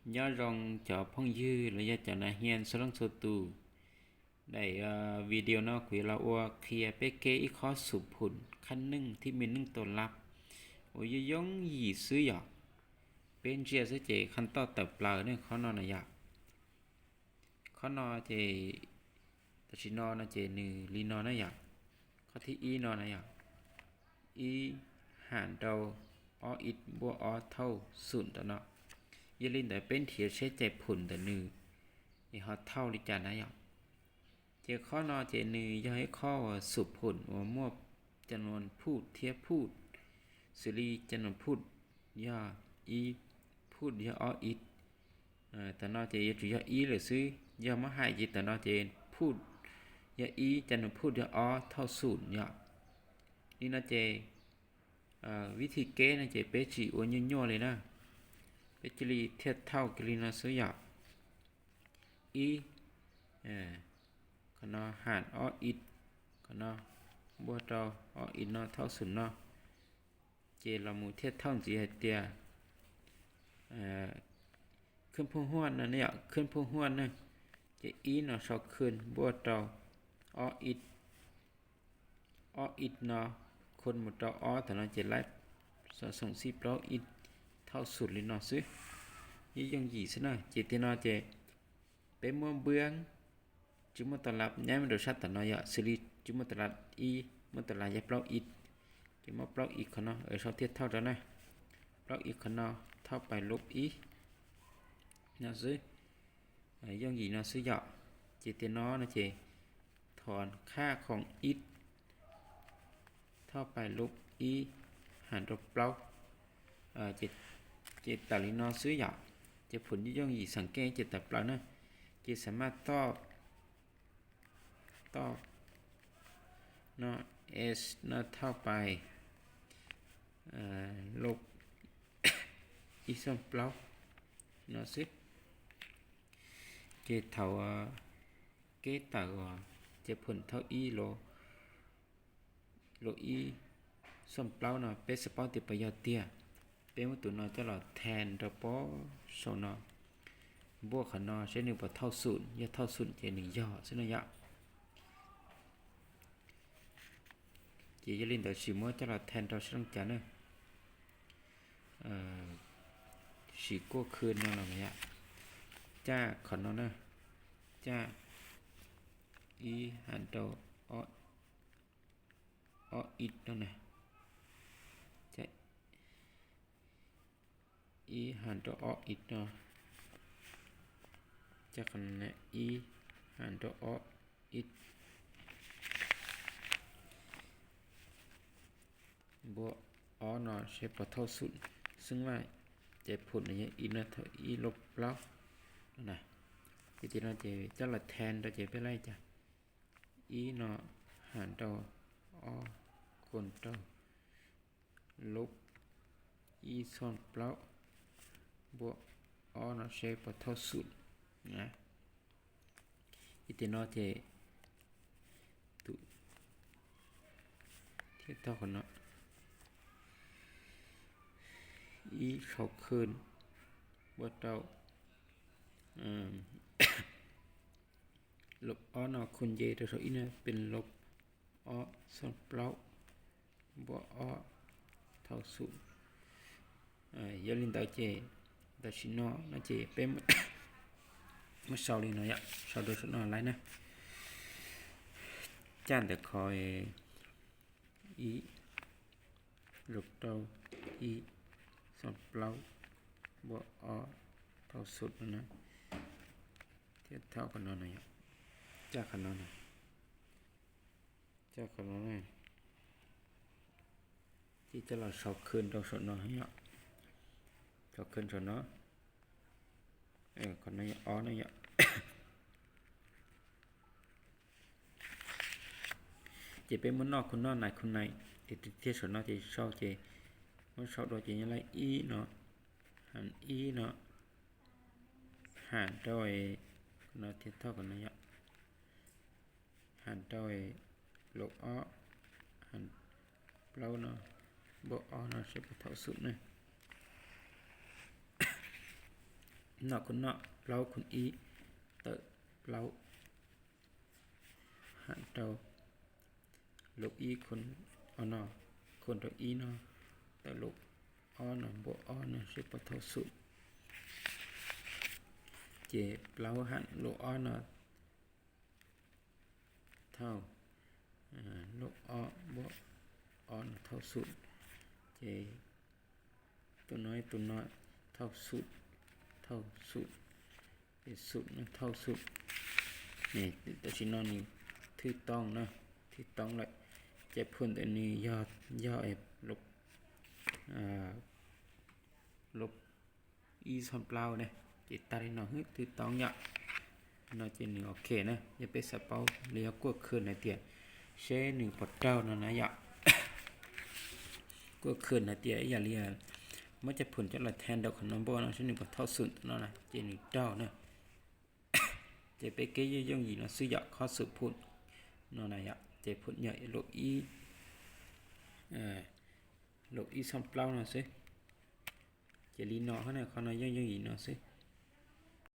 nhớ rong cho phong dư là do cho na hiền số lăng số tù để video nó quý là ô kia bé kế ít khó sụp hụn khăn nâng thì mình nâng tổ lập ôi giống gì xứ dọ bên chia sẽ chỉ khăn to tập lờ nên khó nó này dọ khó nó thì chỉ nó chỉ nư li nó này dọ có thì y nó này dọ y hàn đầu o ít bua o thâu sụn tao nóยี่ลินแต่เป็นเถียใช้ใจผุนแต่นือนี่เขาเท่าลิจานะยอเจอข้อนอเจนือย่อให้ข้อสุบผุนว่ามั่วจำนวนพูดเทียบพูดสุรีจำนวนพูดย่ออีพูดย่ออีแต่นอเจยจุย่ออีหรือซื้อย่อมาหายจิตแต่นอเจพูดย่ออีจำนวนพูดย่อเท่าศูนย์ย่อนี่นะเจวิธีเก้นะเจเป๊ะจีโอยั่วเลยนะเป็นกลีเทียบเท่ากลีนาสุยาอีขณะหารออิดขณะบัวเตาออิดนอเท่าสุนนอเจลามูเทียบเท่าจีเตียขึ้นพงห้วนนะเนี่ยขึ้นพงห้วนนะเจอีนอชอบขึ้นบัวเตาออิดนอคนหมดเตาอแต่เราเจไล่ส่งซีปลออิดเท่าสุดเลยเนาะซื้อยี่ยังgì xí nào chỉ tiền nó chỉ bé mua bướng chúng mua tờ lập nhái mình đồ sát tờ nó vậy xử lý chúng mua tờ lập y mua tờ lập dẹp ít chúng mua block ít khả nó ở sau tiết thao đó này block ít khả nó thao bài lốp ít nó dướiยังgì nóซื้อdọ chỉ tiền nó chỉ thònค่าของít thao bài lốp ít hàn đồ block chỉตาลินอซื้อหยาจะผลย่องหยีสังเกตจะตัดปลานะจะสามารถตอบเนาะ s เนาะเท่าไปลบอีส่วนเปล่าเนาะซื้อจะเท่าเกตต่อจะผลเท่าอีโลอีส่วนเปล่าเนาะเป็นสปอร์ตติดประโยชน์เตี้ยเป็นวัตถุนอจะหลอดแทนระปอโซนอบวกขนอใช้หนึ่งพอเท่าศูนย์ยาเท่าศูนย์เจหนึ่งย่อซึ่งระยะเจจะเล่นแต่สีมัวจะหลอดแทนเราช่างจันเนอะสีกู้คืนนั่นหรอไหมอะจ้าขนอเนอะจ้าอีหันโตออิดนั่นไงอีหันตัวออิดเนาะจากกันนะอีหันตัวออิดบัวอเนาะใช้ปะเท่าสุดซึ่งว่าจะผลอย่างอีนะเท่าอีลบแล้วนะที่เราจะละแทนเราจะไปไล่จ้ะอีเนาะหันตัวอคนตัวลบอีส่วนเปล่าบวกอเนาะใช้ปะเท่าสุดนะที่เราจะตุเทียบเท่ากันเนาะอีเขาคืนบัวเต่าลบอเนาะคุณเยตัวอีเนี่ยเป็นลบอส่วนเปล่าบวกอเท่าสุดgiờ linh tới chế ta chỉ nó chế bé mất sau đi nó vậy sau đó nó lại nè chán được khỏi ý lục đầu ý sọt lâu bộ thao sụt nữa tiếp theo phần nó này chắc phần nó này chỉ cho là sau khơi đâu sọt nó nhá choขึ้นcho nó còn nó ó nó nhá chỉ bên muốn nọ con này thì thiết cho nó thì sau thì muốn sau đó chỉ như lại y nó hàn rồi nó thiết thao của nó nhá hàn rồi lỗ ó hàn lâu nó bộ ó nó sẽ bị thao sụn này nọ con nọ lâu con ý tự lâu hạn đầu lục ý con ở nọ con đầu ý nọ tự lục o nọ bộ o nọ sẽ bắt đầu sụt chế lâu hạn lục o nọ thao lục o bộ o nọ thao sụt chế tôi nói thao sụt để sụt nó thao sụt này tôi chỉ nói như thứ tông nữa thứ tông lại chế phun tại như do ép lục lục y son plau này chỉ ta đi nó hết thứ tông nhá nó chỉ nửa ok nè giờ bây giờ bao liều cuộc khơi này tiền sẽ nửa bật trâu nó nãy giờ cuộc khơi này tiền giờ liều mớiจะผลจะละแทนดอกของน้องบอลนะฉันนึกว่าเท่าสุดนั่นนะเจนี่เจ้านะเจไปเกยย่องยีนะซื้อยาข้อสืบผลนั่นนะยะเจผลใหญ่โลอีโลอีซัมเปล่านะสิเจลีนอเขาเนี่ยเขาเนี่ยย่องยีนะสิ